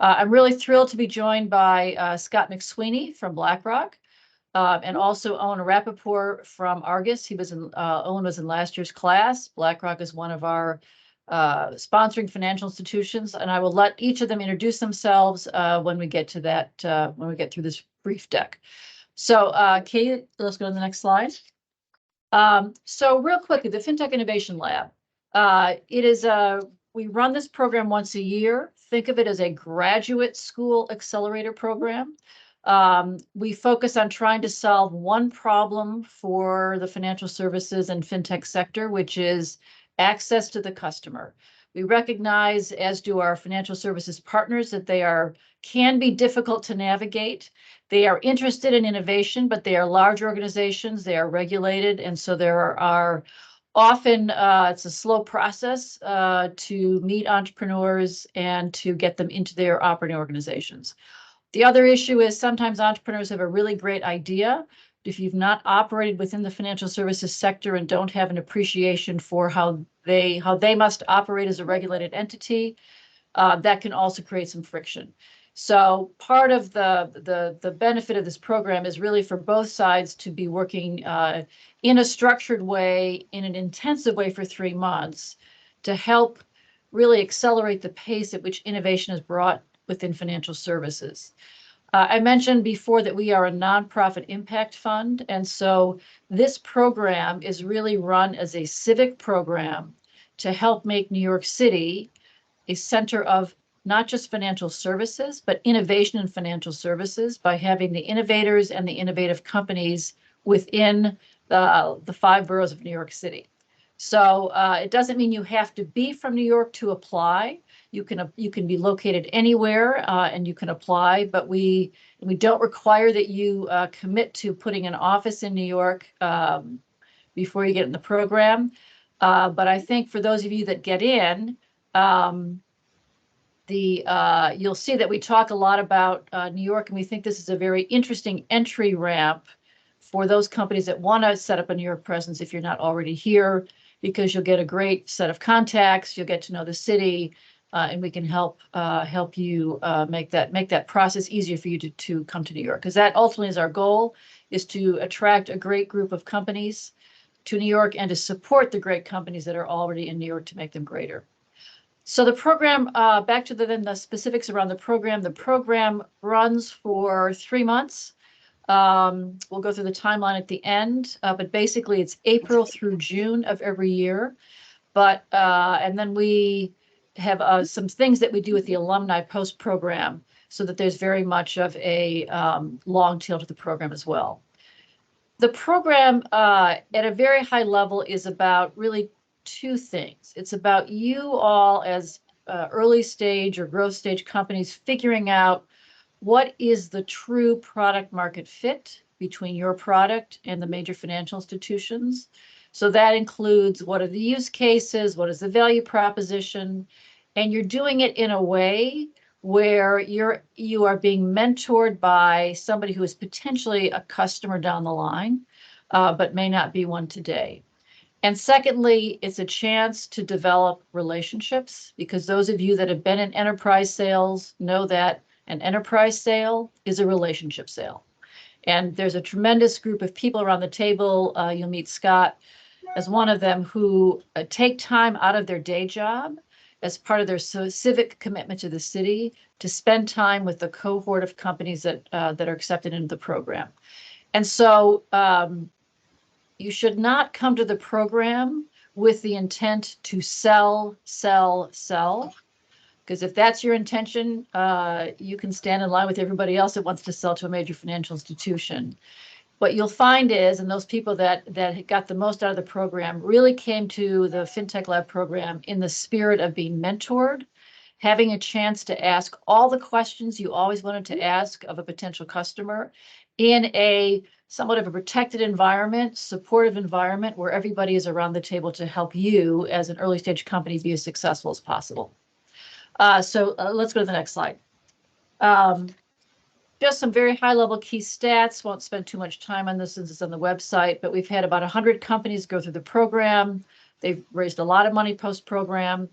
I'm really thrilled to be joined by Scott McSweeney from BlackRock, and also Owen Rappaport from Argus. Owen was in last year's class. BlackRock is one of our sponsoring financial institutions, and I will let each of them introduce themselves when we get to that, when we get through this brief deck. So, Kate, let's go to the next slide. So real quickly, the FinTech Innovation Lab. We run this program once a year. Think of it as a graduate school accelerator program. We focus on trying to solve one problem for the financial services and FinTech sector, which is access to the customer. We recognize, as do our financial services partners, that can be difficult to navigate. They are interested in innovation, but they are large organizations, they are regulated, and so there are often, it's a slow process to meet entrepreneurs and to get them into their operating organizations. The other issue is sometimes entrepreneurs have a really great idea. If you've not operated within the financial services sector and don't have an appreciation for how they must operate as a regulated entity, that can also create some friction. So part of the benefit of this program is really for both sides to be working in a structured way, in an intensive way for 3 months to help really accelerate the pace at which innovation is brought within financial services. I mentioned before that we are a nonprofit impact fund, and so this program is really run as a civic program to help make New York City a center of not just financial services, but innovation in financial services by having the innovators and the innovative companies within the 5 boroughs of New York City. So it doesn't mean you have to be from New York to apply. You can be located anywhere and you can apply, but we don't require that you commit to putting an office in New York before you get in the program. But I think for those of you that get in, you'll see that we talk a lot about New York, and we think this is a very interesting entry ramp for those companies that want to set up a New York presence if you're not already here, because you'll get a great set of contacts, you'll get to know the city, and we can help you make that process easier for you to come to New York, because that ultimately is our goal, is to attract a great group of companies to New York and to support the great companies that are already in New York to make them greater. So the program, back to the specifics around the program runs for 3 months. We'll go through the timeline at the end, but basically it's April through June of every year. And then we have some things that we do with the alumni post-program so that there's very much of a long tail to the program as well. The program at a very high level is about really 2 things. It's about you all as early stage or growth stage companies figuring out what is the true product market fit between your product and the major financial institutions. So that includes what are the use cases, what is the value proposition, and you're doing it in a way where you are being mentored by somebody who is potentially a customer down the line, but may not be one today. And secondly, it's a chance to develop relationships, because those of you that have been in enterprise sales know that an enterprise sale is a relationship sale. And there's a tremendous group of people around the table. You'll meet Scott as one of them, who take time out of their day job as part of their civic commitment to the city to spend time with the cohort of companies that are accepted into the program. And so you should not come to the program with the intent to sell, because if that's your intention, you can stand in line with everybody else that wants to sell to a major financial institution. What you'll find is, and those people that got the most out of the program really came to the FinTech Lab program in the spirit of being mentored, having a chance to ask all the questions you always wanted to ask of a potential customer in a somewhat of a protected environment, supportive environment, where everybody is around the table to help you as an early stage company be as successful as possible. So let's go to the next slide. Just some very high level key stats. Won't spend too much time on this since it's on the website, but we've had about 100 companies go through the program. They've raised a lot of money post-program.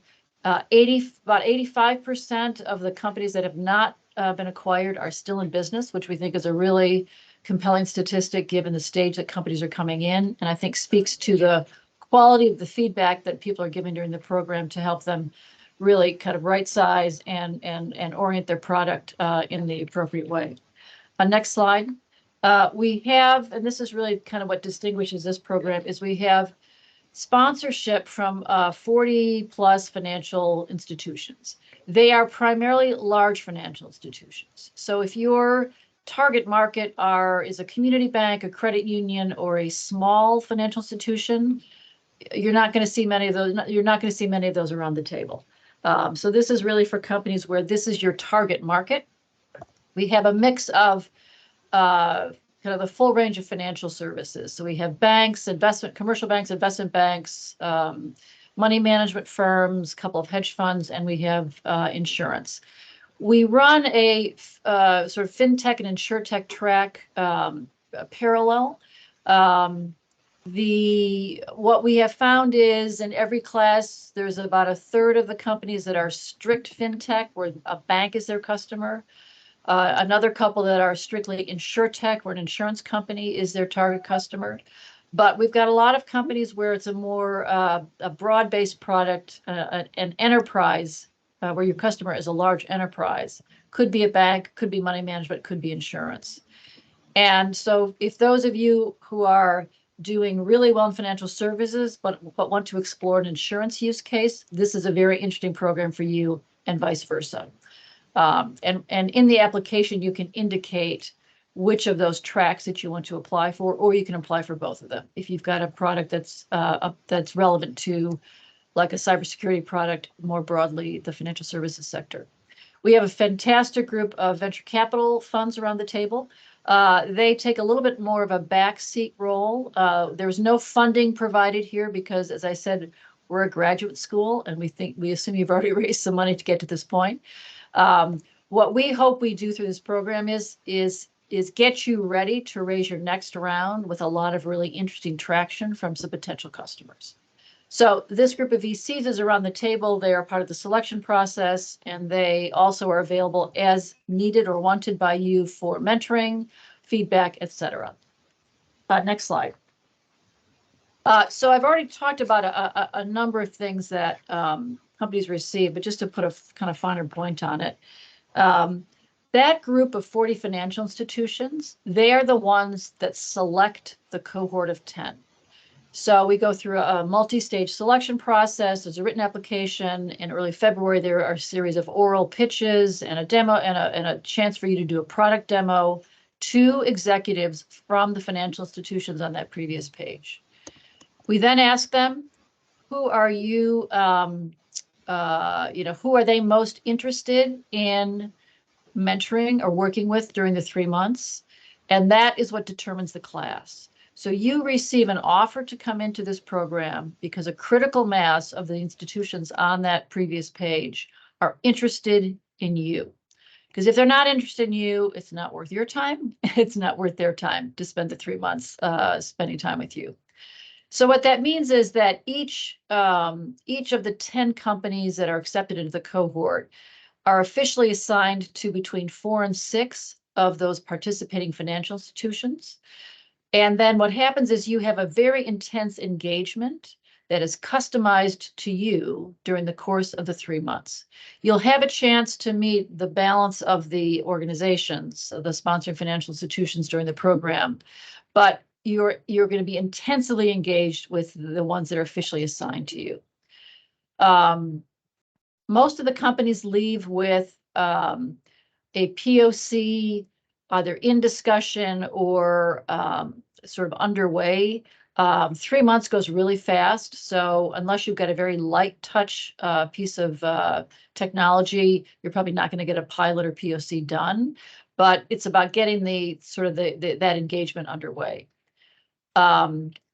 About 85% of the companies that have not been acquired are still in business, which we think is a really compelling statistic given the stage that companies are coming in, and I think speaks to the quality of the feedback that people are giving during the program to help them really kind of right size and orient their product in the appropriate way. Next slide. We have, and this is really kind of what distinguishes this program, is we have sponsorship from 40 plus financial institutions. They are primarily large financial institutions. So if your target market is a community bank, a credit union, or a small financial institution, you're not going to see many of those. You're not going to see many of those around the table. So this is really for companies where this is your target market. We have a mix of kind of the full range of financial services. So we have banks, commercial banks, investment banks, money management firms, a couple of hedge funds, and we have insurance. We run a sort of FinTech and InsurTech track parallel. What we have found is in every class, there's about a third of the companies that are strict FinTech, where a bank is their customer. Another couple that are strictly InsurTech, where an insurance company is their target customer. But we've got a lot of companies where it's a more a broad-based product, an enterprise, where your customer is a large enterprise. Could be a bank, could be money management, could be insurance. And so if those of you who are doing really well in financial services, but want to explore an insurance use case, this is a very interesting program for you, and vice versa. And in the application, you can indicate which of those tracks that you want to apply for, or you can apply for both of them. If you've got a product that's relevant to, like a cybersecurity product, more broadly, the financial services sector. We have a fantastic group of venture capital funds around the table. They take a little bit more of a backseat role. There's no funding provided here because, as I said, we're a graduate school, and we assume you've already raised some money to get to this point. What we hope we do through this program is get you ready to raise your next round with a lot of really interesting traction from some potential customers. So this group of VCs is around the table. They are part of the selection process, and they also are available as needed or wanted by you for mentoring, feedback, etc. Next slide. So I've already talked about a number of things that companies receive, but just to put a kind of finer point on it, that group of 40 financial institutions, they are the ones that select the cohort of 10. So we go through a multi-stage selection process. There's a written application. In early February, there are a series of oral pitches and a demo and a chance for you to do a product demo to executives from the financial institutions on that previous page. We then ask them, who are you, who are they most interested in mentoring or working with during the 3 months? And that is what determines the class. So you receive an offer to come into this program because a critical mass of the institutions on that previous page are interested in you. Because if they're not interested in you, it's not worth your time. It's not worth their time to spend the 3 months spending time with you. So what that means is that each of the 10 companies that are accepted into the cohort are officially assigned to between 4 and 6 of those participating financial institutions. And then what happens is you have a very intense engagement that is customized to you during the course of the 3 months. You'll have a chance to meet the balance of the organizations, the sponsoring financial institutions during the program, but you're going to be intensely engaged with the ones that are officially assigned to you. Most of the companies leave with a POC, either in discussion or sort of underway. 3 months goes really fast. So unless you've got a very light touch piece of technology, you're probably not going to get a pilot or POC done. But it's about getting that engagement underway.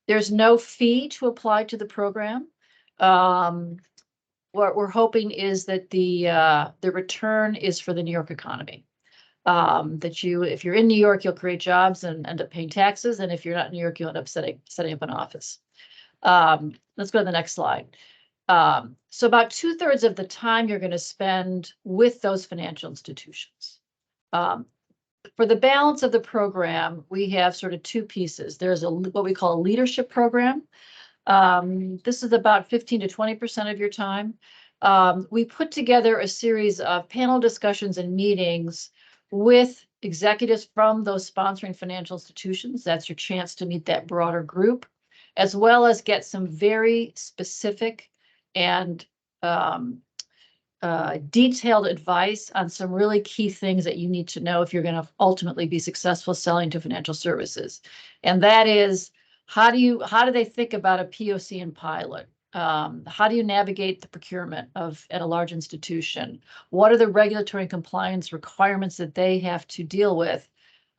There's no fee to apply to the program. What we're hoping is that the return is for the New York economy. If you're in New York, you'll create jobs and end up paying taxes. And if you're not in New York, you'll end up setting up an office. Let's go to the next slide. So about 2/3 of the time you're going to spend with those financial institutions. For the balance of the program, we have sort of two pieces. There's what we call a leadership program. This is about 15 to 20% of your time. We put together a series of panel discussions and meetings with executives from those sponsoring financial institutions. That's your chance to meet that broader group, as well as get some very specific and detailed advice on some really key things that you need to know if you're going to ultimately be successful selling to financial services. And that is, how do they think about a POC and pilot? How do you navigate the procurement at a large institution? What are the regulatory and compliance requirements that they have to deal with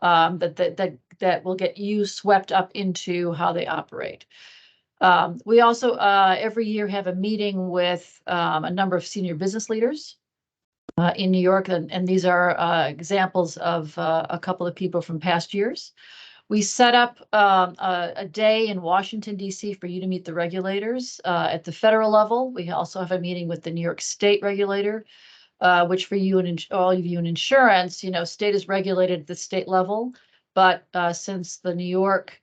that will get you swept up into how they operate? We also every year have a meeting with a number of senior business leaders in New York, and these are examples of a couple of people from past years. We set up a day in Washington, D.C. for you to meet the regulators at the federal level. We also have a meeting with the New York State regulator, which for you and all of you in insurance, state is regulated at the state level. But since the New York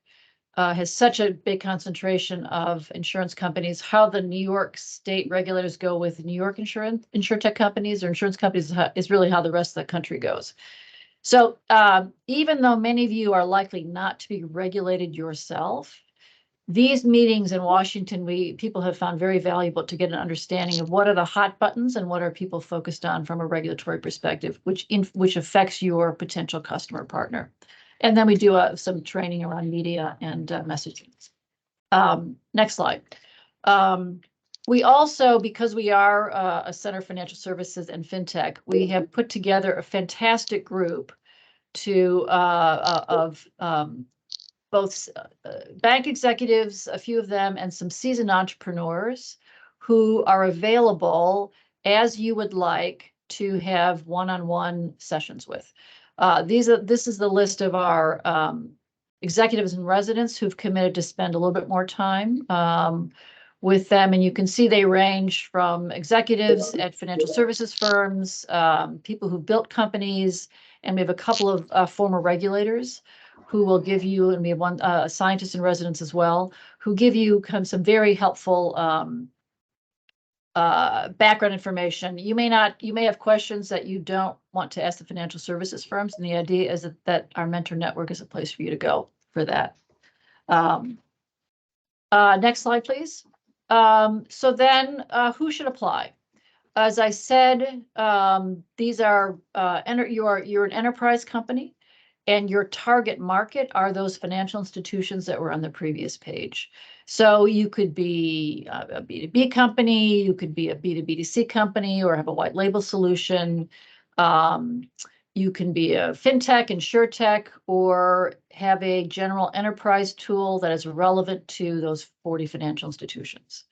has such a big concentration of insurance companies, how the New York state regulators go with New York insurtech companies or insurance companies is really how the rest of the country goes. So even though many of you are likely not to be regulated yourself, these meetings in Washington, people have found very valuable to get an understanding of what are the hot buttons and what are people focused on from a regulatory perspective, which affects your potential customer partner. And then we do some training around media and messaging. Next slide. We also, because we are a Center for Financial Services and FinTech, we have put together a fantastic group of both bank executives, a few of them, and some seasoned entrepreneurs who are available as you would like to have one-on-one sessions with. This is the list of our executives and residents who've committed to spend a little bit more time with them. And you can see they range from executives at financial services firms, people who built companies, and we have a couple of former regulators who will give you, and we have one scientist in residence as well, who give you some very helpful background information. You may have questions that you don't want to ask the financial services firms, and the idea is that our mentor network is a place for you to go for that. Next slide, please. So then, who should apply? As I said, these are you're an enterprise company, and your target market are those financial institutions that were on the previous page. So you could be a B2B company, you could be a B2B2C company, or have a white label solution. You can be a FinTech, InsurTech, or have a general enterprise tool that is relevant to those 40 financial institutions.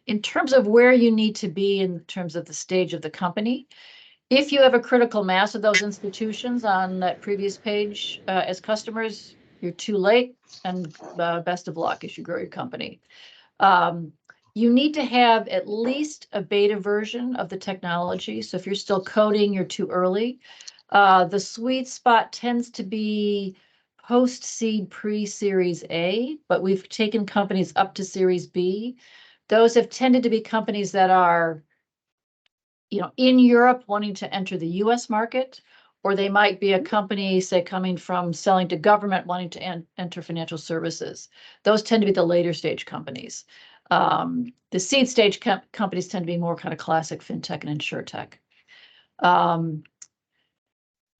In terms of where you need to be in terms of the stage of the company, if you have a critical mass of those institutions on that previous page as customers, you're too late, and best of luck as you grow your company. You need to have at least a beta version of the technology. So if you're still coding, you're too early. The sweet spot tends to be post-seed, pre-Series A, but we've taken companies up to Series B. Those have tended to be companies that are in Europe wanting to enter the US market, or they might be a company, say, coming from selling to government wanting to enter financial services. Those tend to be the later stage companies. The seed stage companies tend to be more kind of classic FinTech and InsurTech.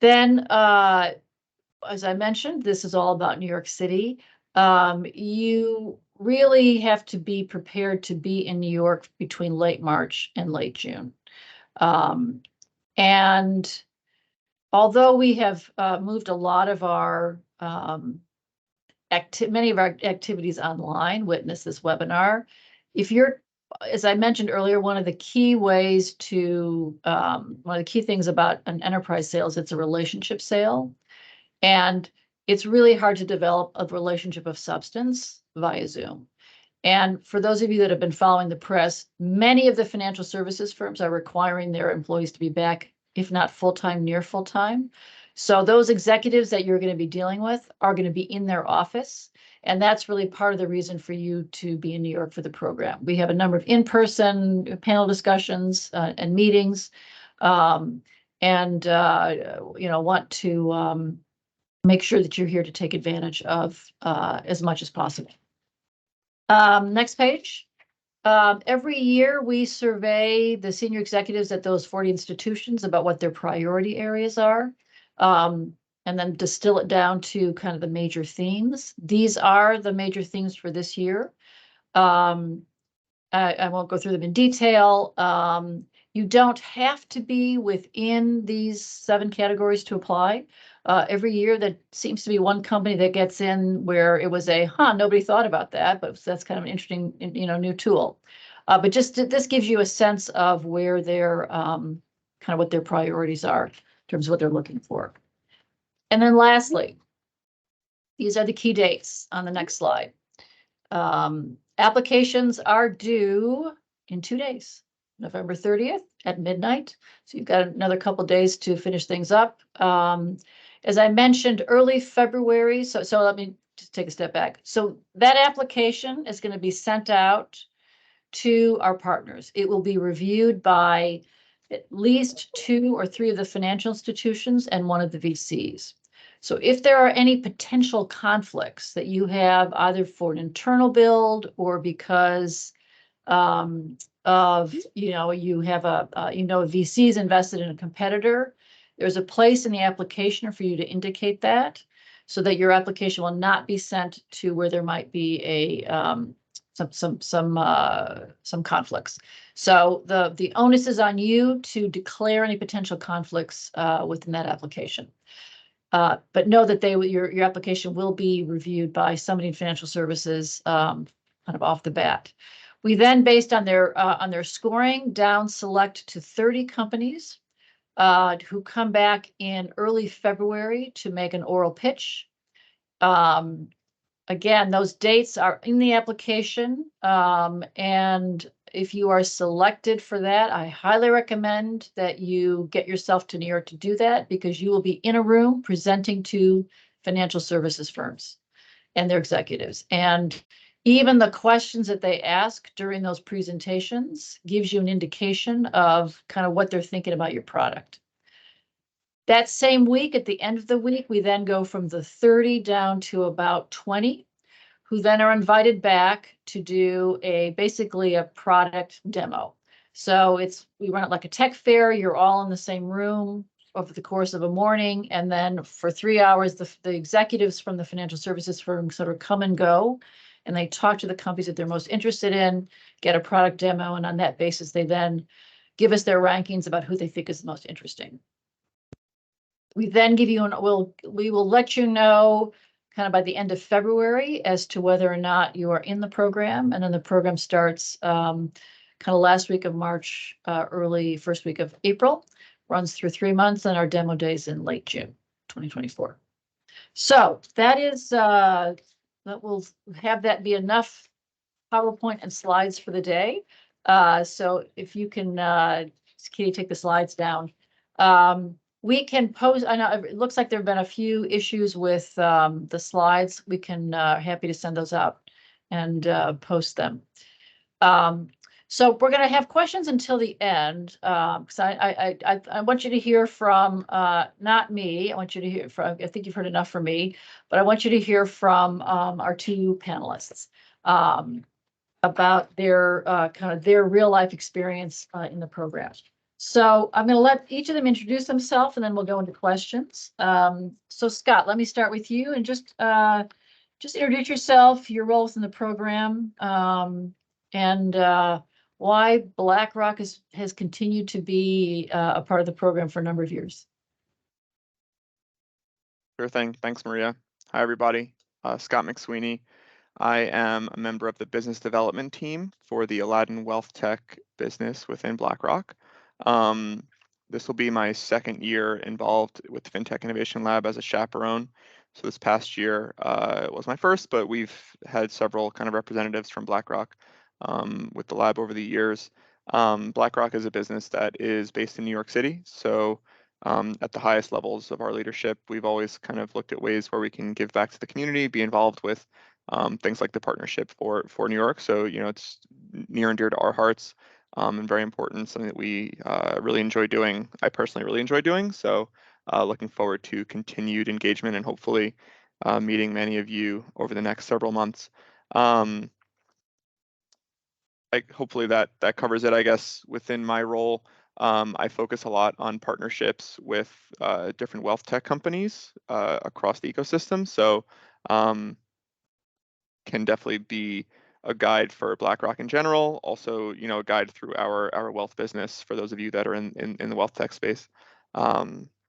Then, as I mentioned, this is all about New York City. You really have to be prepared to be in New York between late March and late June. And although we have moved a lot of our many of our activities online, witness this webinar, as I mentioned earlier, one of the key things about an enterprise sale is it's a relationship sale, and it's really hard to develop a relationship of substance via Zoom. And for those of you that have been following the press, many of the financial services firms are requiring their employees to be back, if not full-time, near full-time. So those executives that you're going to be dealing with are going to be in their office. And that's really part of the reason for you to be in New York for the program. We have a number of in-person panel discussions and meetings, want to make sure that you're here to take advantage of as much as possible. Next page. Every year we survey the senior executives at those 40 institutions about what their priority areas are, and then distill it down to kind of the major themes. These are the major themes for this year. I won't go through them in detail. You don't have to be within these 7 categories to apply. Every year there seems to be one company that gets in where it was nobody thought about that, but that's kind of an interesting, new tool. But just this gives you a sense of where their kind of what their priorities are in terms of what they're looking for. And then lastly, these are the key dates on the next slide. Applications are due in 2 days, November 30th at midnight. So you've got another couple days to finish things up. As I mentioned, early February. So let me just take a step back. So that application is going to be sent out to our partners. It will be reviewed by at least 2 or 3 of the financial institutions and 1 of the VCs. So if there are any potential conflicts that you have either for an internal build or because of, you have a VC's invested in a competitor, there's a place in the application for you to indicate that so that your application will not be sent to where there might be some conflicts. So the onus is on you to declare any potential conflicts within that application. But know that your application will be reviewed by somebody in financial services kind of off the bat. We then, based on their scoring, down select to 30 companies who come back in early February to make an oral pitch. Again, those dates are in the application, and if you are selected for that, I highly recommend that you get yourself to New York to do that, because you will be in a room presenting to financial services firms and their executives. And even the questions that they ask during those presentations gives you an indication of kind of what they're thinking about your product. That same week, at the end of the week, we then go from the 30 down to about 20, who then are invited back to do basically a product demo. So we run it like a tech fair. You're all in the same room over the course of a morning. And then for 3 hours, the executives from the financial services firm sort of come and go, and they talk to the companies that they're most interested in, get a product demo. And on that basis, they then give us their rankings about who they think is the most interesting. We then give you we will let you know kind of by the end of February as to whether or not you are in the program. And then the program starts kind of last week of March, early first week of April, runs through 3 months, and our demo days in late June 2024. So that is, that will have that be enough PowerPoint and slides for the day. So if you can, Katie, take the slides down. We can post, I know it looks like there have been a few issues with the slides. We can, happy to send those out and post them. So we're going to have questions until the end, because I want you to hear from, not me, I want you to hear from, I think you've heard enough from me, but I want you to hear from our 2 panelists about their kind of their real life experience in the program. So I'm going to let each of them introduce themselves, and then we'll go into questions. So Scott, let me start with you, and just introduce yourself, your roles in the program, and why BlackRock has continued to be a part of the program for a number of years. Sure thing. Thanks, Maria. Hi, everybody. Scott McSweeney. I am a member of the business development team for the Aladdin Wealth Tech business within BlackRock. This will be my 2nd year involved with the FinTech Innovation Lab as a chaperone. So this past year was my first, but we've had several kind of representatives from BlackRock with the lab over the years. BlackRock is a business that is based in New York City. So at the highest levels of our leadership, we've always kind of looked at ways where we can give back to the community, be involved with things like the partnership for New York. So, it's near and dear to our hearts and very important, something that we really enjoy doing. I personally really enjoy doing. So looking forward to continued engagement and hopefully meeting many of you over the next several months. Hopefully that covers it. I guess within my role, I focus a lot on partnerships with different wealth tech companies across the ecosystem. So can definitely be a guide for BlackRock in general. Also, a guide through our wealth business for those of you that are in the wealth tech space.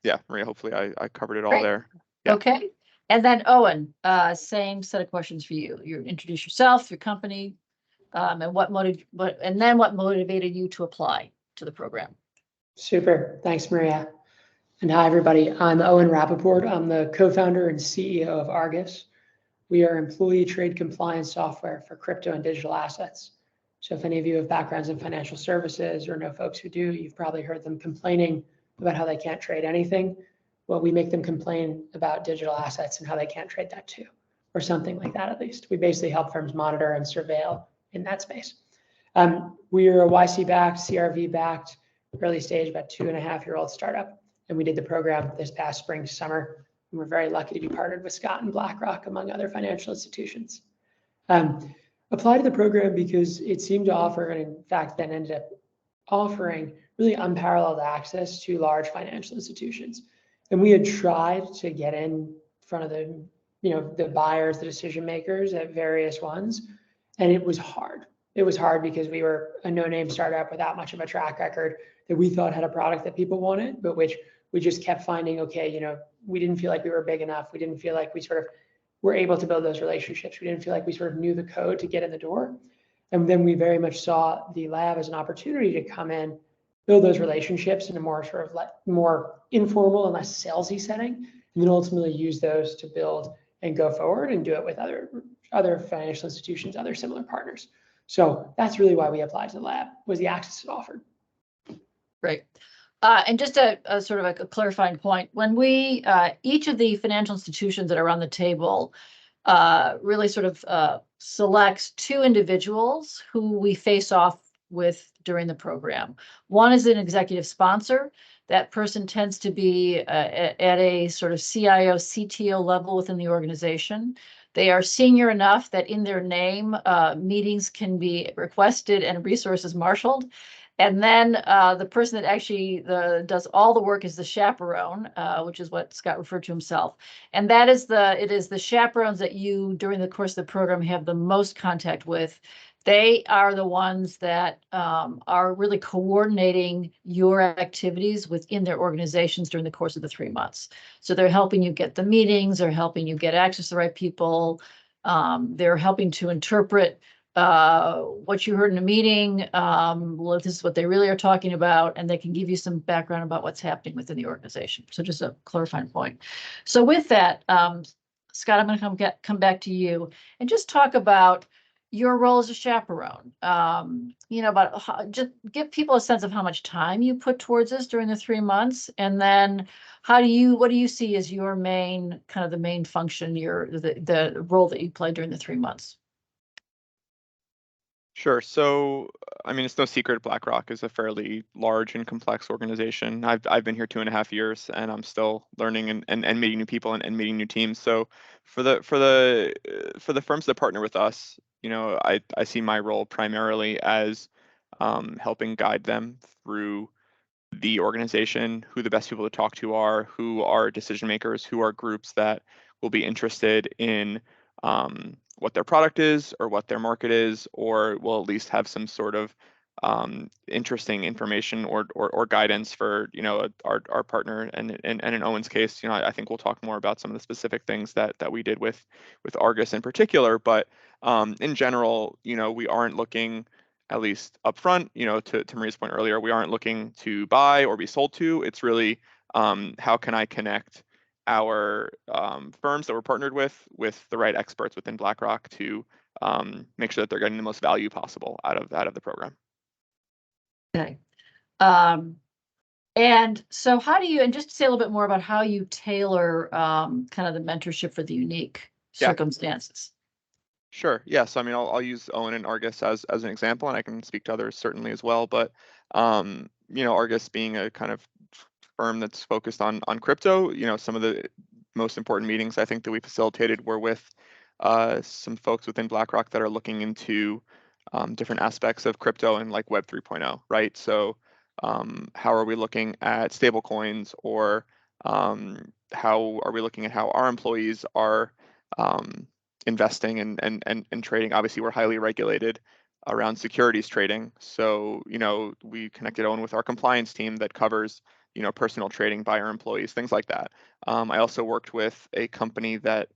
Yeah, Maria, hopefully I covered it all Great. there. Yeah. Okay. And then Owen, same set of questions for you. You introduce yourself, your company, and what motivated you to apply to the program. Super. Thanks, Maria. And hi, everybody. I'm Owen Rappaport. I'm the co-founder and CEO of Argus. We are employee trade compliance software for crypto and digital assets. So if any of you have backgrounds in financial services or know folks who do, you've probably heard them complaining about how they can't trade anything. Well, we make them complain about digital assets and how they can't trade that too, or something like that at least. We basically help firms monitor and surveil in that space. We are a YC-backed, CRV-backed, early stage, about 2.5-year-old startup. And we did the program this past spring, summer. And we're very lucky to be partnered with Scott and BlackRock, among other financial institutions. Applied to the program because it seemed to offer, and in fact then ended up offering, really unparalleled access to large financial institutions. And we had tried to get in front of the buyers, the decision makers at various ones, and it was hard. It was hard because we were a no-name startup without much of a track record that we thought had a product that people wanted, but which we just kept finding, okay, we didn't feel like we were big enough. We didn't feel like we sort of were able to build those relationships. We didn't feel like we sort of knew the code to get in the door. And then we very much saw the lab as an opportunity to come in, build those relationships in a more sort of more informal and less salesy setting, and then ultimately use those to build and go forward and do it with other financial institutions, other similar partners. So that's really why we applied to the lab, was the access it offered. Great. And just a sort of a clarifying point, when we, each of the financial institutions that are on the table really sort of selects two individuals who we face off with during the program. One is an executive sponsor. That person tends to be at a sort of CIO, CTO level within the organization. They are senior enough that in their name, meetings can be requested and resources marshaled. And then the person that actually does all the work is the chaperone, which is what Scott referred to himself. And it is the chaperones that you, during the course of the program, have the most contact with. They are the ones that are really coordinating your activities within their organizations during the course of the 3 months. So they're helping you get the meetings, they're helping you get access to the right people, they're helping to interpret what you heard in a meeting, well, this is what they really are talking about, and they can give you some background about what's happening within the organization. So just a clarifying point. So with that, Scott, I'm going to come back to you and just talk about your role as a chaperone. Just give people a sense of how much time you put towards this during the 3 months, and then what do you see as your main function, the role that you play during the 3 months? Sure. So, I mean, it's no secret BlackRock is a fairly large and complex organization. I've been here 2.5 years, and I'm still learning and meeting new people and meeting new teams. So, for the firms that partner with us, I see my role primarily as helping guide them through the organization, who the best people to talk to are, who are decision makers, who are groups that will be interested in what their product is or what their market is, or will at least have some sort of interesting information or guidance for our partner. And in Owen's case, I think we'll talk more about some of the specific things that we did with Argus in particular. But in general, we aren't looking, at least upfront, to Maria's point earlier, we aren't looking to buy or be sold to. It's really how can I connect our firms that we're partnered with the right experts within BlackRock to make sure that they're getting the most value possible out of the program. Okay. And so how do you, and just say a little bit more about how you tailor kind of the mentorship for the unique circumstances. Sure. Yeah. So I mean, I'll use Owen and Argus as an example, and I can speak to others certainly as well. But Argus being a kind of firm that's focused on crypto, some of the most important meetings I think that we facilitated were with some folks within BlackRock that are looking into different aspects of crypto and like Web 3.0, right? So how are we looking at stable coins, or how are we looking at how our employees are investing and trading? Obviously, we're highly regulated around securities trading. So, we connected Owen with our compliance team that covers, personal trading by our employees, things like that. I also worked with a company that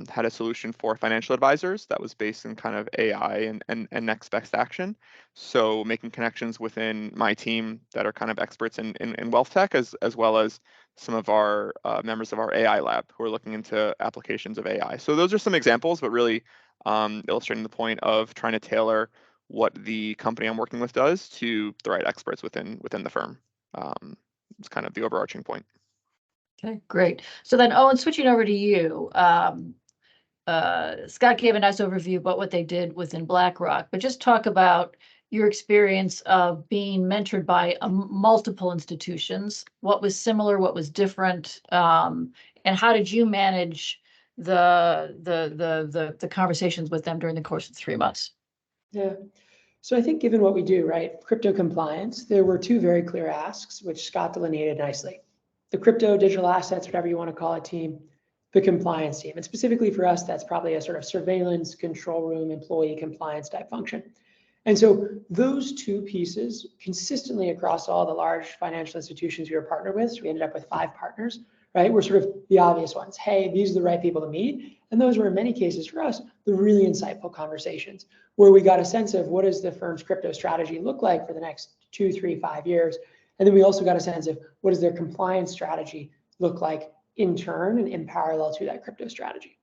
had a solution for financial advisors that was based in kind of AI and next best action. So making connections within my team that are kind of experts in wealth tech, as well as some of our members of our AI lab who are looking into applications of AI. So those are some examples, but really illustrating the point of trying to tailor what the company I'm working with does to the right experts within the firm. It's kind of the overarching point. Okay, great. So then, Owen, switching over to you. Scott gave a nice overview about what they did within BlackRock, but just talk about your experience of being mentored by multiple institutions. What was similar, what was different, and how did you manage the conversations with them during the course of 3 months? Yeah. So I think given what we do, right, crypto compliance, there were two very clear asks, which Scott delineated nicely. The crypto digital assets, whatever you want to call it, team, the compliance team. And specifically for us, that's probably a sort of surveillance, control room, employee compliance type function. And so those two pieces consistently across all the large financial institutions we were partnered with, so we ended up with 5 partners, right, were sort of the obvious ones. Hey, these are the right people to meet. And those were in many cases for us, the really insightful conversations where we got a sense of what does the firm's crypto strategy look like for the next 2, 3, 5 years. And then we also got a sense of what does their compliance strategy look like in turn and in parallel to that crypto strategy.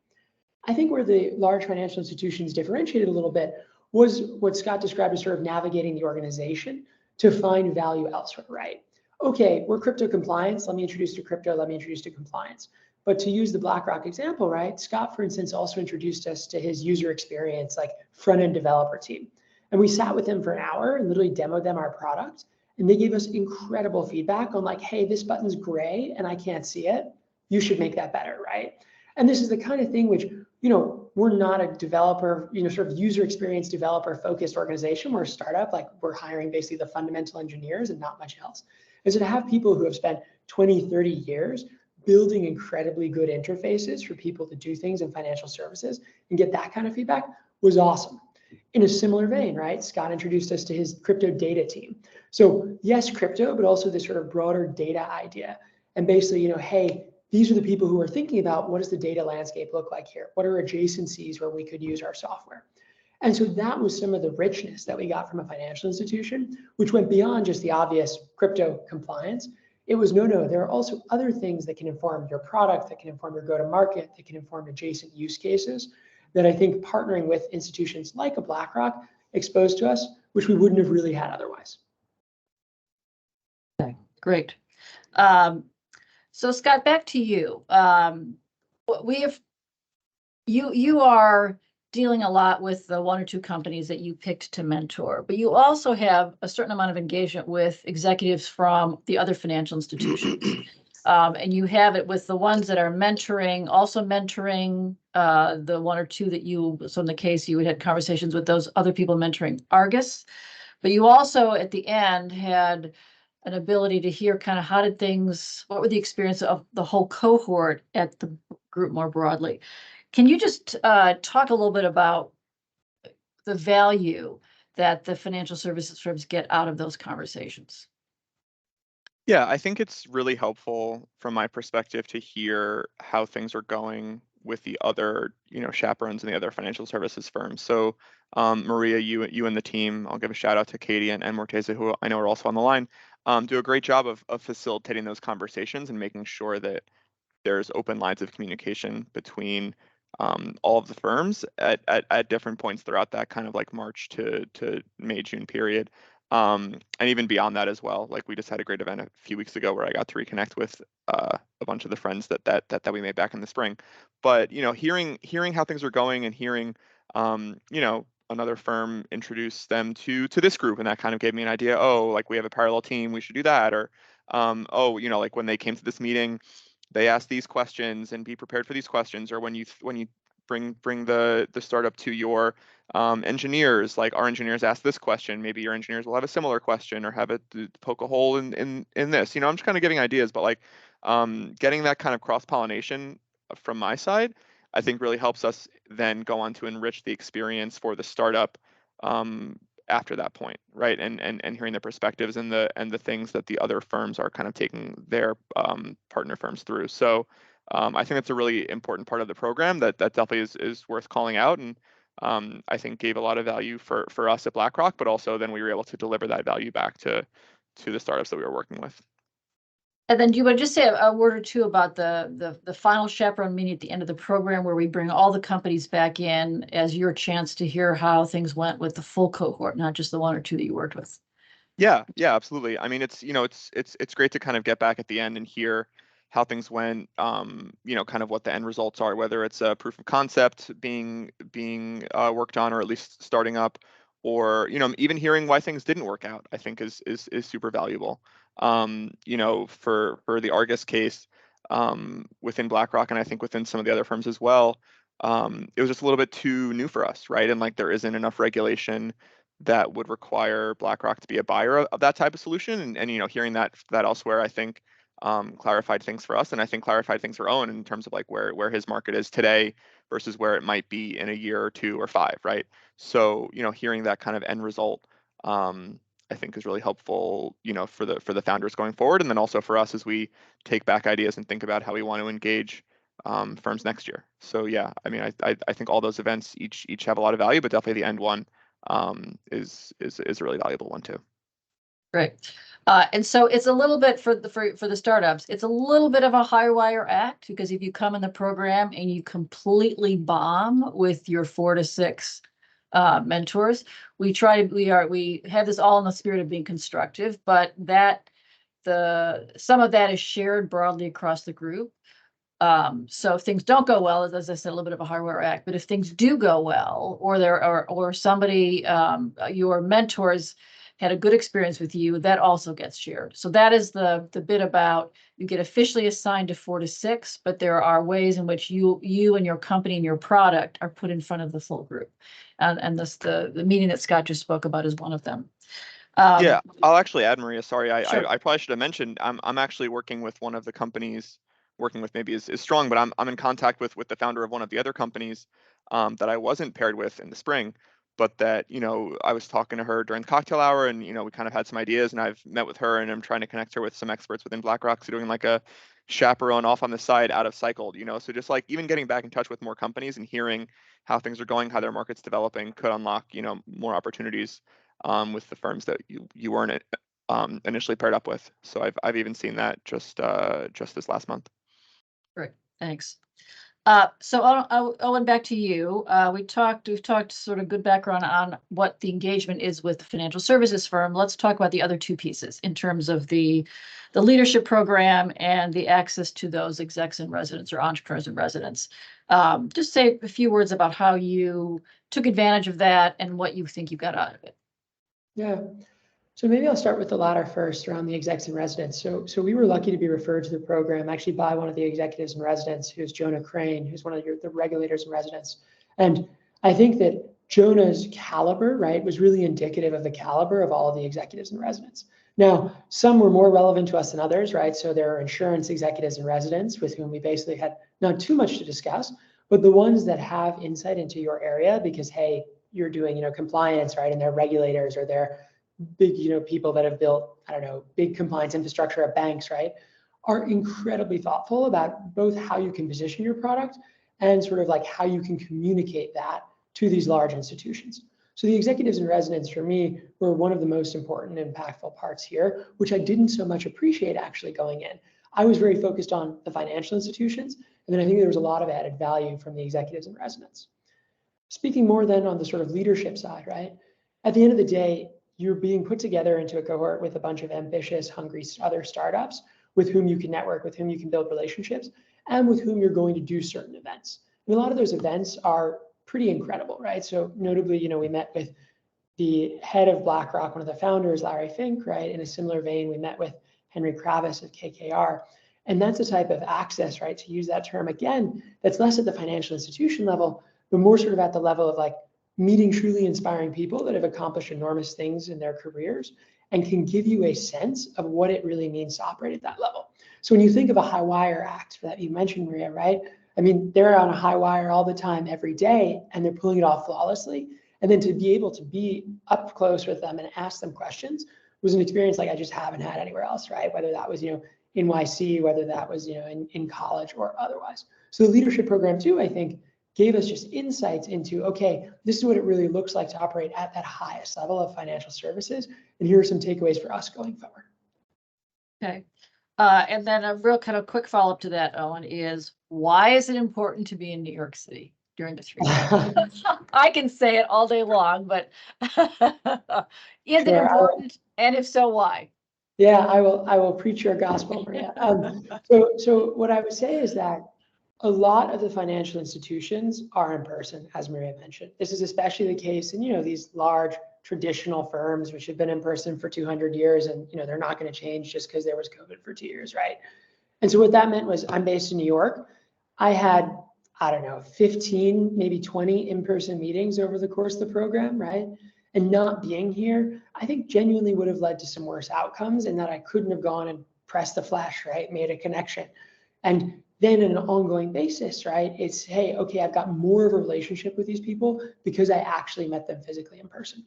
I think where the large financial institutions differentiated a little bit was what Scott described as sort of navigating the organization to find value elsewhere, right? Okay, we're crypto compliance. Let me introduce to crypto. Let me introduce to compliance. But to use the BlackRock example, right? Scott, for instance, also introduced us to his user experience, like front-end developer team. And we sat with them for an hour and literally demoed them our product. And they gave us incredible feedback on like, hey, this button's gray and I can't see it. You should make that better, right? And this is the kind of thing which, we're not a developer, sort of user experience developer focused organization. We're a startup, like we're hiring basically the fundamental engineers and not much else. And so to have people who have spent 20, 30 years building incredibly good interfaces for people to do things in financial services and get that kind of feedback was awesome. In a similar vein, right? Scott introduced us to his crypto data team. So yes, crypto, but also this sort of broader data idea. And basically, hey, these are the people who are thinking about what does the data landscape look like here? What are adjacencies where we could use our software? And so that was some of the richness that we got from a financial institution, which went beyond just the obvious crypto compliance. It was no, there are also other things that can inform your product, that can inform your go-to-market, that can inform adjacent use cases that I think partnering with institutions like a BlackRock exposed to us, which we wouldn't have really had otherwise. Okay, great. So Scott, back to you. You are dealing a lot with the 1 or 2 companies that you picked to mentor, but you also have a certain amount of engagement with executives from the other financial institutions. And you have it with the ones that are mentoring, also mentoring the 1 or 2 that so in the case you had conversations with those other people mentoring Argus, but you also at the end had an ability to hear kind of what were the experience of the whole cohort at the group more broadly. Can you just talk a little bit about the value that the financial services firms get out of those conversations? Yeah, I think it's really helpful from my perspective to hear how things are going with the other, chaperones and the other financial services firms. So, Maria, you and the team, I'll give a shout out to Katie and Morteza, who I know are also on the line, do a great job of facilitating those conversations and making sure that there's open lines of communication between all of the firms at different points throughout that kind of like March to May, June period. And even beyond that as well. Like we just had a great event a few weeks ago where I got to reconnect with a bunch of the friends that we made back in the spring. But hearing how things are going and hearing another firm introduce them to this group, and that kind of gave me an idea. Oh, like we have a parallel team, we should do that. Or oh, like when they came to this meeting, they asked these questions and be prepared for these questions. Or when you bring the startup to your engineers, like our engineers ask this question, maybe your engineers will have a similar question or have it poke a hole in this. I'm just kind of giving ideas, but like getting that kind of cross pollination from my side, I think really helps us then go on to enrich the experience for the startup after that point, right? And hearing the perspectives and the things that the other firms are kind of taking their partner firms through. So I think that's a really important part of the program that definitely is worth calling out, and I think gave a lot of value for us at BlackRock, but also then we were able to deliver that value back to the startups that we were working with. And then do you want to just say a word or two about the final chaperone meeting at the end of the program, where we bring all the companies back in as your chance to hear how things went with the full cohort, not just the one or two that you worked with? Yeah, absolutely. I mean, it's it's great to kind of get back at the end and hear how things went, kind of what the end results are, whether it's a proof of concept being worked on or at least starting up, or even hearing why things didn't work out, I think is super valuable. For the Argus case, within BlackRock, and I think within some of the other firms as well, it was just a little bit too new for us, right? And like there isn't enough regulation that would require BlackRock to be a buyer of that type of solution. And hearing that elsewhere, I think clarified things for us, and I think clarified things for Owen in terms of like where his market is today versus where it might be in a year or 2 or 5, right? So hearing that kind of end result, I think is really helpful, for the founders going forward, and then also for us as we take back ideas and think about how we want to engage firms next year. So yeah, I mean, I think all those events each have a lot of value, but definitely the end one is a really valuable one too. Great. And so it's a little bit for the startups, it's a little bit of a high wire act, because if you come in the program and you completely bomb with your 4 to 6 mentors, we have this all in the spirit of being constructive, but some of that is shared broadly across the group. So if things don't go well, as I said, a little bit of a hardware act, but if things do go well, or somebody, your mentors had a good experience with you, that also gets shared. So that is the bit about, you get officially assigned to 4 to 6, but there are ways in which you and your company and your product are put in front of the full group. And the meeting that Scott just spoke about is one of them. Yeah, I'll actually add, Maria, sorry, Sure. I probably should have mentioned, I'm actually working with one of the companies, working with maybe is strong, but I'm in contact with the founder of one of the other companies that I wasn't paired with in the spring, but that, I was talking to her during the cocktail hour, and, we kind of had some ideas, and I've met with her, and I'm trying to connect her with some experts within BlackRock, so doing like a chaperone off on the side out of cycled, so just like even getting back in touch with more companies and hearing how things are going, how their market's developing could unlock, more opportunities with the firms that you weren't initially paired up with. So I've even seen that just this last month. Great, thanks. So Owen, back to you. We've talked sort of good background on what the engagement is with the financial services firm. Let's talk about the other two pieces in terms of the leadership program and the access to those execs in residence or entrepreneurs in residence. Just say a few words about how you took advantage of that and what you think you got out of it. Yeah. So maybe I'll start with the latter first, around the execs in residence. So we were lucky to be referred to the program actually by one of the executives in residence, who's Jonah Crane, who's one of the regulators in residence. And I think that Jonah's caliber, right, was really indicative of the caliber of all of the executives in residence. Now, some were more relevant to us than others, right? So there are insurance executives in residence with whom we basically had not too much to discuss, but the ones that have insight into your area because, hey, you're doing, compliance, right? And they're regulators, or they're big, people that have built, big compliance infrastructure at banks, right, are incredibly thoughtful about both how you can position your product and sort of like how you can communicate that to these large institutions. So the executives in residence for me were one of the most important and impactful parts here, which I didn't so much appreciate actually going in. I was very focused on the financial institutions, and then I think there was a lot of added value from the executives in residence. Speaking more then on the sort of leadership side, right? At the end of the day, you're being put together into a cohort with a bunch of ambitious, hungry other startups with whom you can network, with whom you can build relationships, and with whom you're going to do certain events. And a lot of those events are pretty incredible, right? So notably, we met with the head of BlackRock, one of the founders, Larry Fink, right? In a similar vein, we met with Henry Kravis of KKR. And that's a type of access, right? To use that term again, that's less at the financial institution level, but more sort of at the level of like meeting truly inspiring people that have accomplished enormous things in their careers and can give you a sense of what it really means to operate at that level. So when you think of a high wire act that you mentioned, Maria, right? I mean, they're on a high wire all the time, every day, and they're pulling it off flawlessly. And then to be able to be up close with them and ask them questions was an experience like I just haven't had anywhere else, right? Whether that was, NYC, whether that was, in college or otherwise. So the leadership program too, I think, gave us just insights into, okay, this is what it really looks like to operate at that highest level of financial services. And here are some takeaways for us going forward. Okay. And then a real kind of quick follow-up to that, Owen, is why is it important to be in New York City during this recession? I can say it all day long, but is it important? And if so, why? Yeah, I will preach your gospel, Maria. So what I would say is that a lot of the financial institutions are in person, as Maria mentioned. This is especially the case in, these large traditional firms, which have been in person for 200 years, and, they're not going to change just because there was COVID for 2 years, right? And so what that meant was I'm based in New York. I had, I don't know, 15, maybe 20 in-person meetings over the course of the program, right? And not being here, I think genuinely would have led to some worse outcomes in that I couldn't have gone and pressed the flash, right? Made a connection. And then on an ongoing basis, right? It's, hey, okay, I've got more of a relationship with these people because I actually met them physically in person.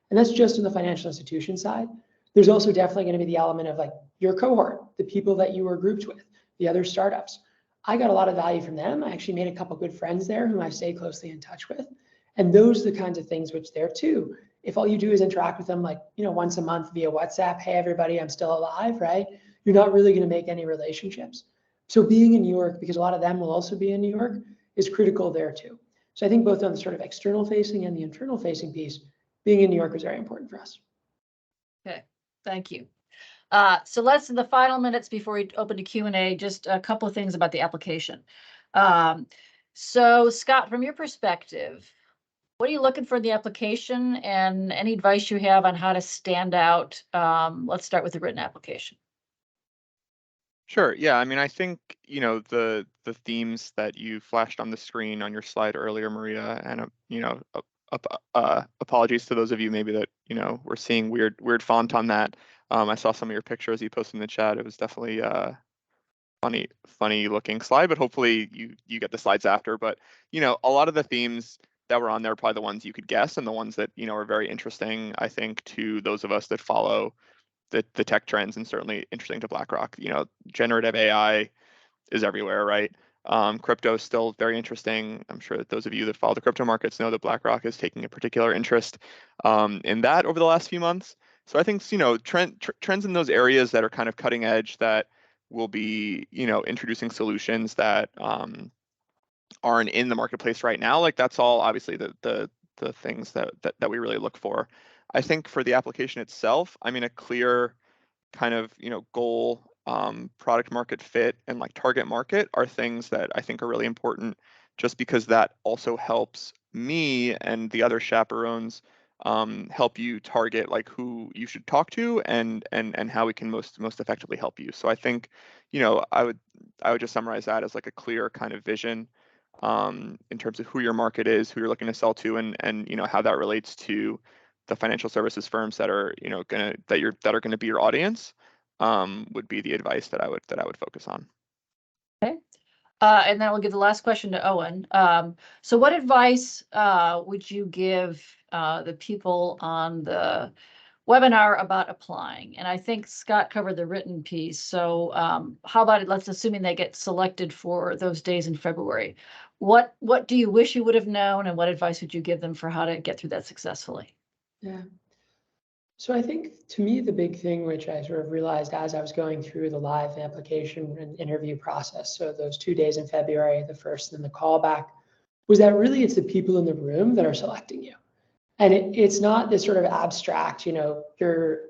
And that's just on the financial institution side. There's also definitely going to be the element of like your cohort, the people that you were grouped with, the other startups. I got a lot of value from them. I actually made a couple good friends there whom I stay closely in touch with. And those are the kinds of things which there too, if all you do is interact with them like, once a month via WhatsApp, hey, everybody, I'm still alive, right? You're not really going to make any relationships. So being in New York, because a lot of them will also be in New York, is critical there too. So I think both on the sort of external facing and the internal facing piece, being in New York is very important for us. Okay, thank you. So let's, in the final minutes before we open to Q&A, just a couple of things about the application. So Scott, from your perspective, what are you looking for in the application and any advice you have on how to stand out? Let's start with the written application. Sure. Yeah. I mean, I think, the themes that you flashed on the screen on your slide earlier, Maria, and, apologies to those of you maybe that, were seeing weird font on that. I saw some of your pictures you posted in the chat. It was definitely funny looking slide, but hopefully you get the slides after. But, a lot of the themes that were on there are probably the ones you could guess and the ones that, are very interesting, I think, to those of us that follow the tech trends and certainly interesting to BlackRock. Generative AI is everywhere, right? Crypto is still very interesting. I'm sure that those of you that follow the crypto markets know that BlackRock is taking a particular interest in that over the last few months. So I think, trends in those areas that are kind of cutting edge that will be, introducing solutions that aren't in the marketplace right now. Like that's all obviously the things that we really look for. I think for the application itself, I mean, a clear kind of, goal, product market fit and like target market are things that I think are really important just because that also helps me and the other chaperones help you target like who you should talk to and how we can most effectively help you. So I think, I would just summarize that as like a clear kind of vision in terms of who your market is, who you're looking to sell to, and how that relates to the financial services firms that are gonna be your audience would be the advice that I would focus on. Okay. And then we'll give the last question to Owen. So what advice would you give the people on the webinar about applying? And I think Scott covered the written piece. So how about it? Let's assuming they get selected for those days in February. What do you wish you would have known, and what advice would you give them for how to get through that successfully? Yeah. So I think to me, the big thing, which I sort of realized as I was going through the live application and interview process, so those 2 days in February, the first and the callback, was that really it's the people in the room that are selecting you. And it's not this sort of abstract, your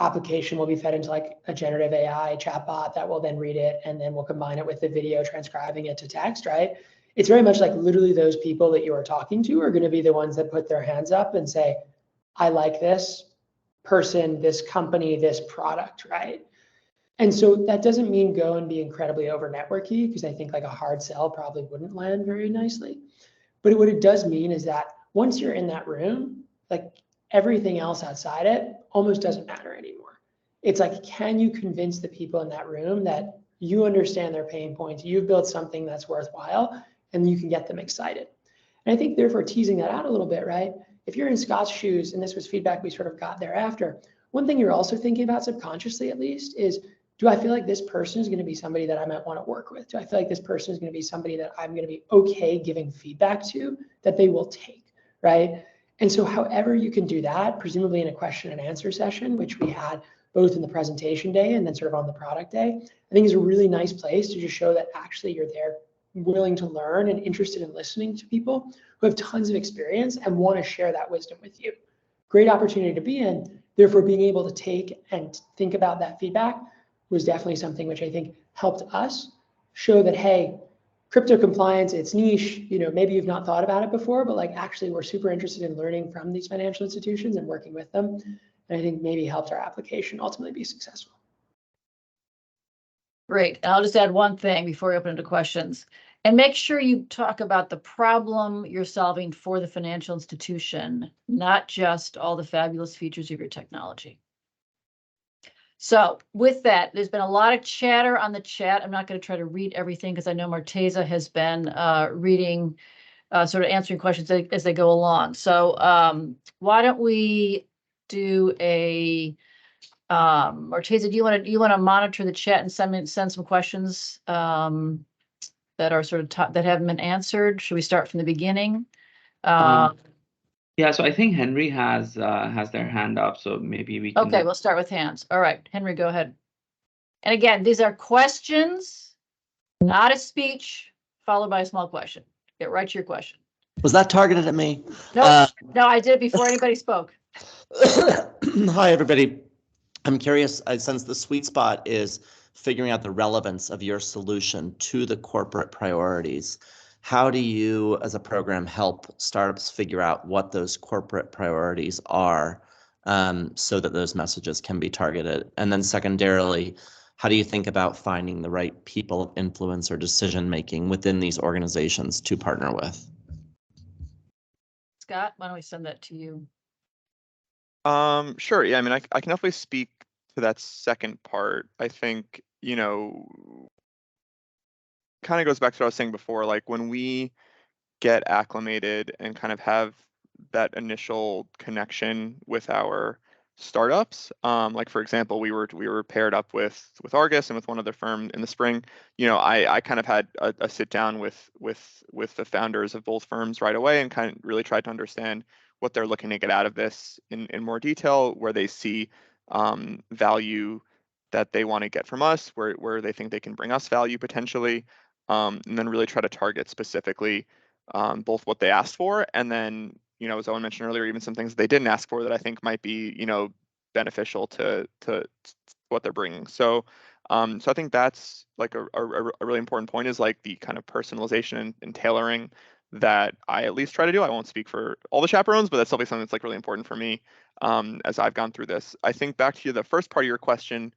application will be fed into like a generative AI chatbot that will then read it and then we'll combine it with the video transcribing it to text, right? It's very much like literally those people that you are talking to are going to be the ones that put their hands up and say, I like this person, this company, this product, right? And so that doesn't mean go and be incredibly over networky, because I think like a hard sell probably wouldn't land very nicely. But what it does mean is that once you're in that room, like everything else outside it almost doesn't matter anymore. It's like, can you convince the people in that room that you understand their pain points, you've built something that's worthwhile, and you can get them excited. And I think therefore teasing that out a little bit, right? If you're in Scott's shoes, and this was feedback we sort of got thereafter, one thing you're also thinking about subconsciously at least is, do I feel like this person is going to be somebody that I might want to work with? Do I feel like this person is going to be somebody that I'm going to be okay giving feedback to, that they will take, right? And so however you can do that, presumably in a question and answer session, which we had both in the presentation day and then sort of on the product day, I think is a really nice place to just show that actually you're there willing to learn and interested in listening to people who have tons of experience and want to share that wisdom with you. Great opportunity to be in. Therefore, being able to take and think about that feedback was definitely something which I think helped us show that, hey, crypto compliance, it's niche, maybe you've not thought about it before, but like actually we're super interested in learning from these financial institutions and working with them. And I think maybe helped our application ultimately be successful. Great. And I'll just add one thing before we open it to questions. And make sure you talk about the problem you're solving for the financial institution, not just all the fabulous features of your technology. So with that, there's been a lot of chatter on the chat. I'm not going to try to read everything because I know Marteza has been reading, sort of answering questions as they go along. So why don't we do a Marteza, do you want to monitor the chat and send some questions that are sort of that haven't been answered? Should we start from the beginning? Yeah, so I think Henry has their hand up, so maybe we can. Okay, we'll start with hands. All right, Henry, go ahead. And again, these are questions, not a speech, followed by a small question. Get right to your question. Was that targeted at me? No, no, I did it before anybody spoke. Hi, everybody. I'm curious, I sense the sweet spot is figuring out the relevance of your solution to the corporate priorities. How do you, as a program, help startups figure out what those corporate priorities are so that those messages can be targeted? And then secondarily, how do you think about finding the right people of influence or decision-making within these organizations to partner with? Scott, why don't we send that to you? Sure. Yeah, I mean, I can definitely speak to that second part. I think, kind of goes back to what I was saying before, like when we get acclimated and kind of have that initial connection with our startups. Like for example, we were paired up with Argus and with one other firm in the spring. I kind of had a sit down with the founders of both firms right away and kind of really tried to understand what they're looking to get out of this in more detail, where they see value that they want to get from us, where they think they can bring us value potentially, and then really try to target specifically both what they asked for and then, as Owen mentioned earlier, even some things they didn't ask for that I think might be, beneficial to what they're bringing. So I think that's like a really important point, is like the kind of personalization and tailoring that I at least try to do. I won't speak for all the chaperones, but that's definitely something that's like really important for me as I've gone through this. I think back to the first part of your question,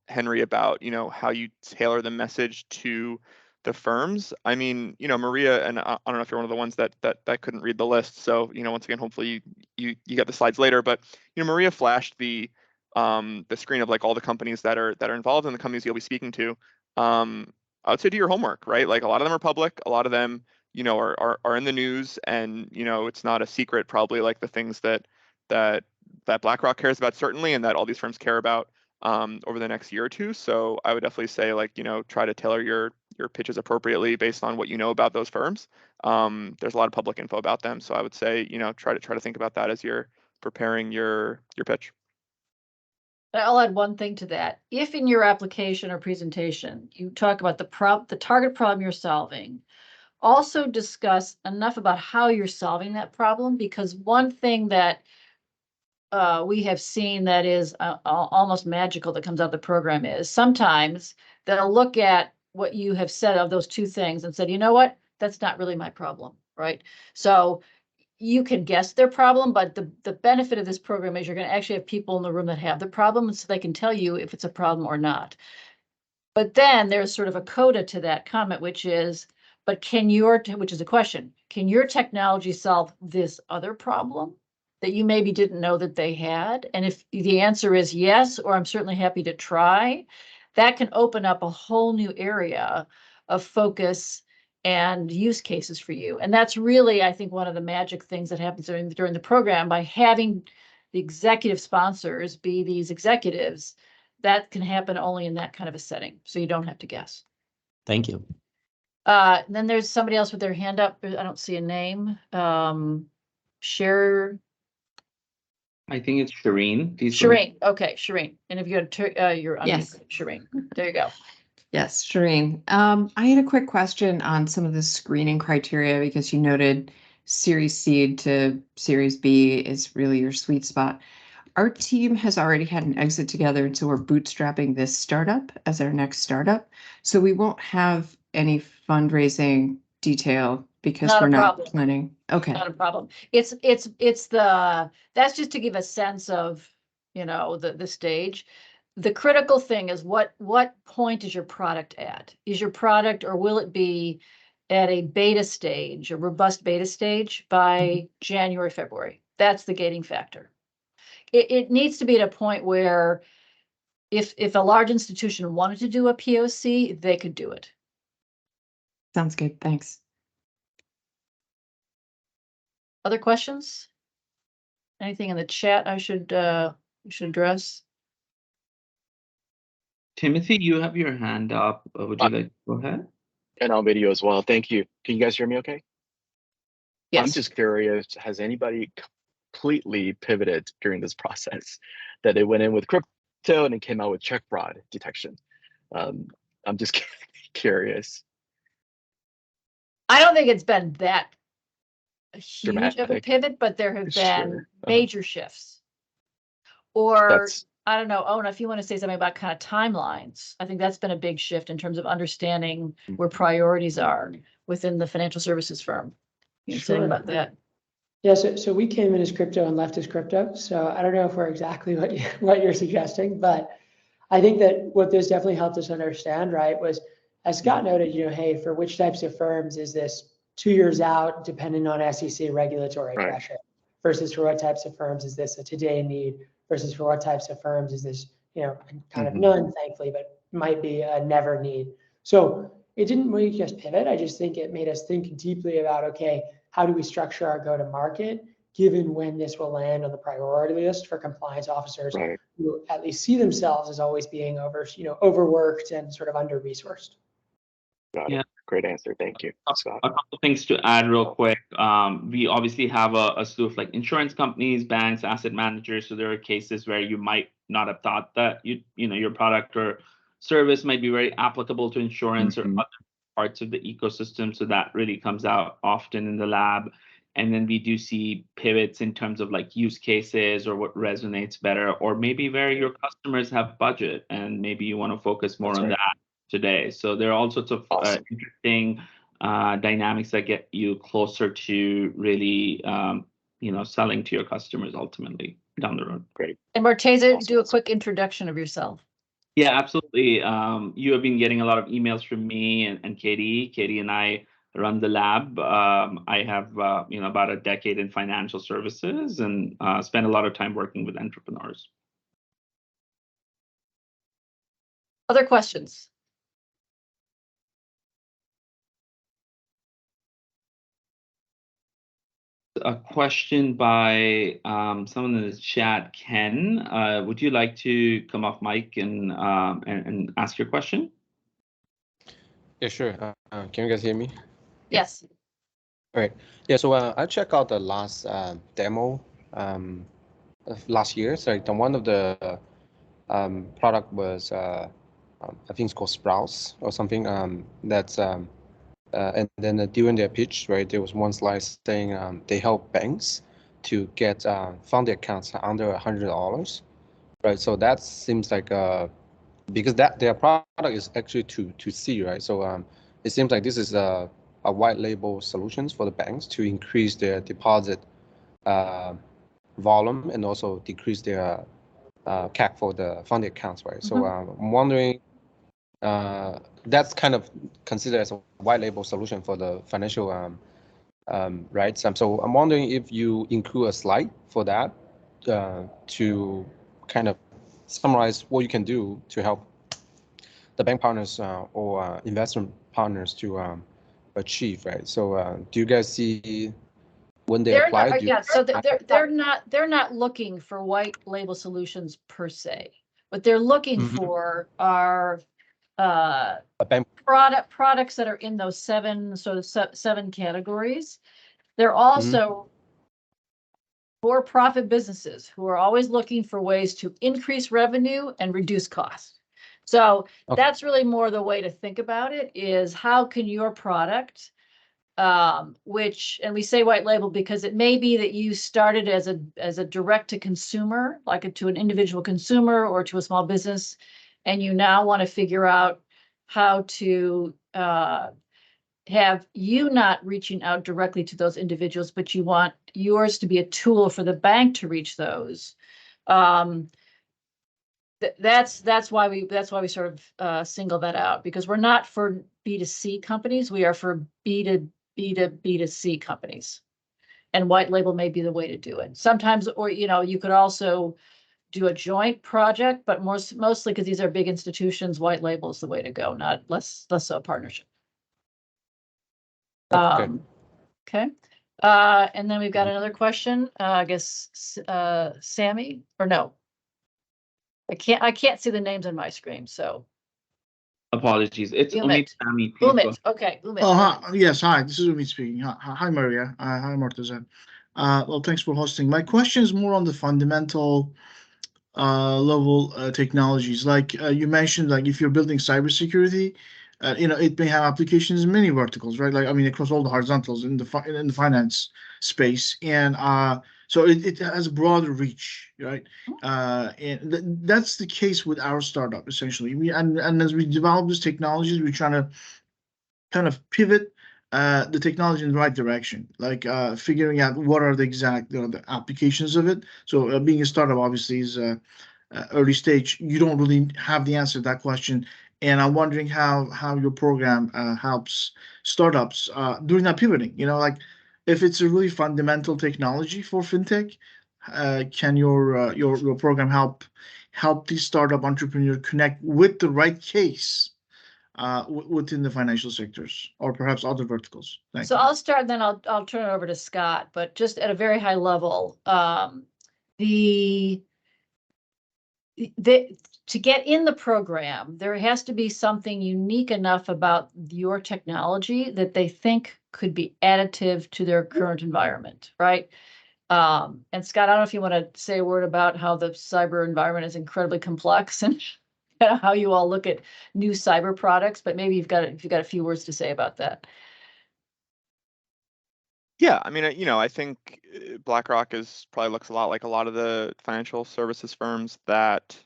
Henry, about how you tailor the message to the firms. I mean, Maria, and I don't know if you're one of the ones that couldn't read the list. So, once again, hopefully you get the slides later. But Maria flashed the screen of like all the companies that are involved and the companies you'll be speaking to. I would say do your homework, right? Like a lot of them are public, a lot of them, are in the news, and it's not a secret probably, like the things that BlackRock cares about certainly, and that all these firms care about over the next year or two. So I would definitely say, like, try to tailor your pitches appropriately based on what you know about those firms. There's a lot of public info about them, so I would say, try to think about that as you're preparing your pitch. I'll add one thing to that. If in your application or presentation, you talk about the target problem you're solving, also discuss enough about how you're solving that problem, because one thing that we have seen that is almost magical that comes out of the program is sometimes they'll look at what you have said of those two things and said, you know what, that's not really my problem, right? So you can guess their problem, but the benefit of this program is you're going to actually have people in the room that have the problem, so they can tell you if it's a problem or not. But then there's sort of a coda to that comment, which is, but which is a question, can your technology solve this other problem that you maybe didn't know that they had? And if the answer is yes, or I'm certainly happy to try, that can open up a whole new area of focus and use cases for you. And that's really, I think, one of the magic things that happens during the program by having the executive sponsors be these executives. That can happen only in that kind of a setting, so you don't have to guess. Thank you. Then there's somebody else with their hand up. I don't see a name. Share. I think it's Shireen. Shireen. Okay, Shireen. And if you had you're Yes. Shireen. There you go. Yes, Shireen. I had a quick question on some of the screening criteria because you noted Series C to Series B is really your sweet spot. Our team has already had an exit together, and so we're bootstrapping this startup as our next startup. So we won't have any fundraising detail because Not a we're not problem. planning. Okay. Not a problem. It's that's just to give a sense of, the stage. The critical thing is what point is your product at? Is your product, or will it be at a beta stage, a robust beta stage by January, February? That's the gating factor. It needs to be at a point where if a large institution wanted to do a POC, they could do it. Sounds good. Thanks. Other questions? Anything in the chat I should address? Timothy, you have your hand up. Would you like to go ahead? And on video as well. Thank you. Can you guys hear me okay? Yes. I'm just curious, has anybody completely pivoted during this process, that they went in with crypto and it came out with check fraud detection? I'm just curious. I don't think it's been that huge of a Dramatic. pivot, but there have been Sure. major shifts. Or That's I don't know, Owen, if you want to say something about kind of timelines, I think that's been a big shift in terms of understanding where priorities are within the financial services firm. You can say Sure. about that. Yeah, so we came in as crypto and left as crypto. So I don't know if we're exactly what you're suggesting, but I think that what this definitely helped us understand, right, was as Scott noted, hey, for which types of firms is this 2 years out, depending on SEC regulatory Right. pressure, versus for what types of firms is this a today need, versus for what types of firms is this, kind of none, thankfully, but might be a never need. So it didn't make us pivot. I just think it made us think deeply about, okay, how do we structure our go-to-market, given when this will land on the priority list for compliance officers right. who at least see themselves as always being overworked and sort of under-resourced. Got Yeah. it. Great answer. Thank you, Scott. A couple of things to add real quick. We obviously have a slew of like insurance companies, banks, asset managers. So there are cases where you might not have thought that your product or service might be very applicable to insurance or other parts of the ecosystem. So that really comes out often in the lab. And then we do see pivots in terms of like use cases or what resonates better, or maybe where your customers have budget and maybe you want to focus more on that today. So there are all sorts of interesting dynamics that get you closer to really, selling to your customers ultimately down the road. Great. And Marteza, do a quick introduction of yourself. Yeah, absolutely. You have been getting a lot of emails from me and Katie. Katie and I run the lab. I have, about a decade in financial services and spend a lot of time working with entrepreneurs. Other questions? A question by someone in the chat. Ken, would you like to come off mic and ask your question? Yeah, sure. Can you guys hear me? Yes. All right. Yeah, so I checked out the last demo last year. So like, one of the product was I think it's called Sprouts or something. And then during their pitch, right, there was one slide saying they help banks to get funding accounts under $100, right? So that seems like because that their product is actually to C, right? So it seems like this is a white label solutions for the banks to increase their deposit volume and also decrease their CAC for the funding accounts, right? So I'm wondering, that's kind of considered as a white label solution for the financial, right? So I'm wondering if you include a slide for that to kind of summarize what you can do to help the bank partners or investment partners to achieve, right? So do you guys see when they They're apply? not, yeah, so they're not looking for white label solutions per se. What they're looking for are a bank products that are in those seven categories. They're also for-profit businesses who are always looking for ways to increase revenue and reduce costs. So that's really more the way to think about it, is how can your product, which, and we say white label because it may be that you started as a direct to consumer, like to an individual consumer or to a small business, and you now want to figure out how to have you not reaching out directly to those individuals, but you want yours to be a tool for the bank to reach those. That's why we sort of single that out, because we're not for B2C companies. We are for B2B2C companies. And white label may be the way to do it. Sometimes, or, you could also do a joint project, but mostly because these are big institutions, white label is the way to go, not less so a partnership. Okay. Okay. And then we've got another question. I guess Sammy, or no? I can't see the names on my screen, so. Apologies. It's Umit. Sammy. Please go Umit. Okay. Umit. Oh, hi. Yes. Hi. This is Umit speaking. Hi, Maria. Hi, Murtaza. Well, thanks for hosting. My question is more on the fundamental level technologies. Like you mentioned, like if you're building cybersecurity, it may have applications in many verticals, right? Like, I mean, across all the horizontals in the finance space, and so it has a broader reach, right? And that's the case with our startup essentially. And as we develop these technologies, we're trying to kind of pivot the technology in the right direction, like figuring out what are the exact the applications of it. So being a startup obviously is early stage. You don't really have the answer to that question. And I'm wondering how your program helps startups doing that pivoting. Like if it's a really fundamental technology for fintech, can your program help the startup entrepreneur connect with the right case within the financial sectors or perhaps other verticals? Thank So you. I'll start, and then I'll turn it over to Scott. But just at a very high level, to get in the program, there has to be something unique enough about your technology that they think could be additive to their current environment, right? And Scott, I don't know if you want to say a word about how the cyber environment is incredibly complex and how you all look at new cyber products, but maybe you've got a few words to say about that. Yeah, I mean, I think BlackRock probably looks a lot like a lot of the financial services firms that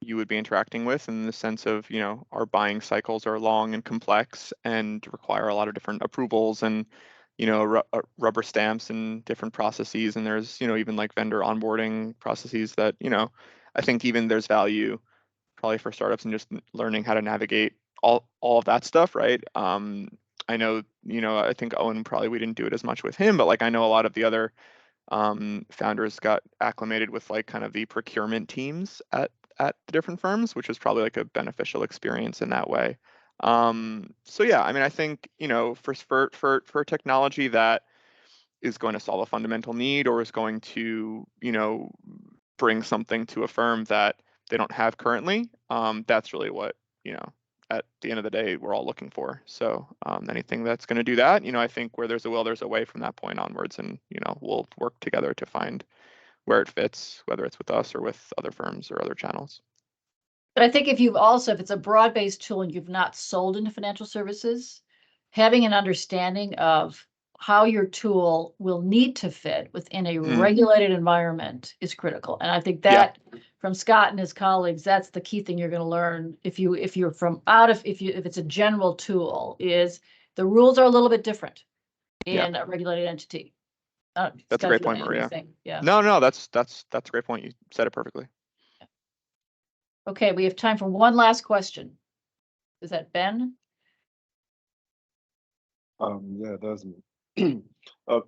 you would be interacting with, in the sense of, our buying cycles are long and complex and require a lot of different approvals and, rubber stamps and different processes. And there's, even like vendor onboarding processes that, I think even there's value probably for startups and just learning how to navigate all of that stuff, right? I know, I think Owen, probably we didn't do it as much with him, but like I know a lot of the other founders got acclimated with like kind of the procurement teams at the different firms, which was probably like a beneficial experience in that way. So yeah, I mean, I think, for technology that is going to solve a fundamental need or is going to, bring something to a firm that they don't have currently, that's really what, at the end of the day, we're all looking for. So anything that's going to do that, I think where there's a will, there's a way from that point onwards, and, we'll work together to find where it fits, whether it's with us or with other firms or other channels. But I think if it's a broad-based tool and you've not sold into financial services, having an understanding of how your tool will need to fit within a regulated environment is critical. And I think that from Scott and his colleagues, that's the key thing you're going to learn if it's a general tool, is the rules are a little bit different in a regulated entity. That's Scott, a great if you point, wanna add Maria. anything. Yeah. No, that's a great point. You said it perfectly. Okay, we have time for one last question. Is that Ben? Yeah, that's me.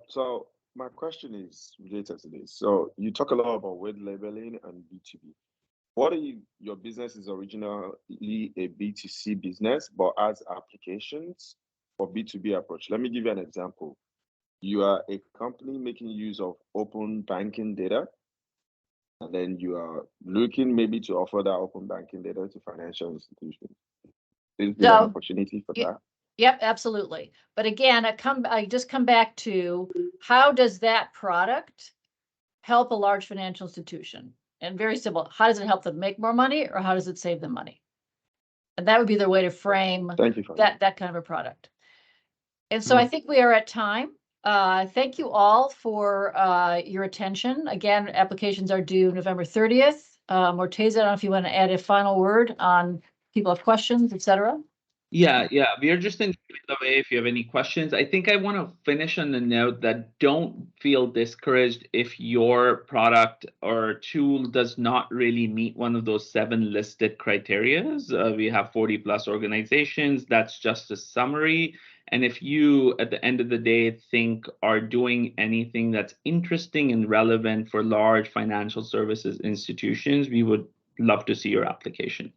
So my question is related to this. So you talk a lot about white labeling and B2B. Your business is originally a B2C business, but has applications for B2B approach. Let me give you an example. You are a company making use of open banking data, and then you are looking maybe to offer that open banking data to financial institutions. Is there an opportunity for that? Yep, absolutely. But again, I just come back to, how does that product help a large financial institution? And very simple, how does it help them make more money, or how does it save them money? And that would be the way to frame Thank you for that kind of a product. And so I think we are at time. Thank you all for your attention. Again, applications are due November 30th. Morteza, I don't know if you want to add a final word on people have questions, etc. Yeah, we are just in the way if you have any questions. I think I want to finish on the note that don't feel discouraged if your product or tool does not really meet one of those 7 listed criterias. We have 40 plus organizations. That's just a summary. And if you, at the end of the day, think are doing anything that's interesting and relevant for large financial services institutions, we would love to see your application.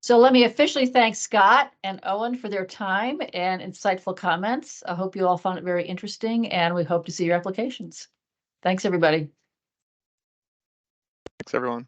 So let me officially thank Scott and Owen for their time and insightful comments. I hope you all found it very interesting, and we hope to see your applications. Thanks, everybody. Thanks, everyone.